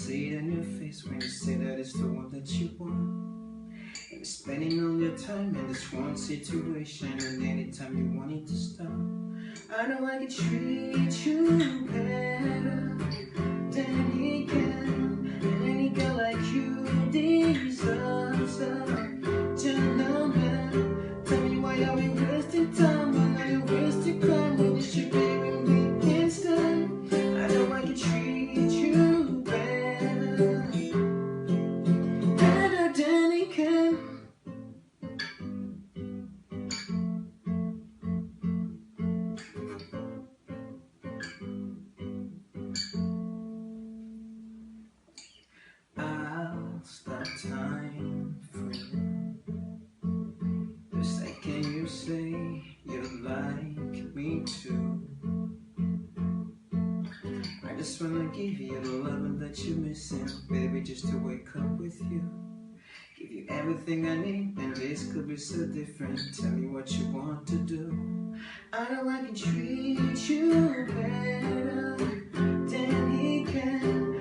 see it in your face when you say that it's the one that you want. And spending all your time in this one situation, and anytime you want it to stop. I know I can treat you better than he can, and any girl like you deserves a gentleman. Tell me why are we wasting time? I know you're wasting time when you should be with me instead. I know I can treat you better than he can. I'll stop time for you the second you say you like me too. I just wanna give you the loving that you're missing, baby, just to wake up with you. Give you everything I need, and this could be so different. Tell me what you want to do. I know I can treat you better than he can.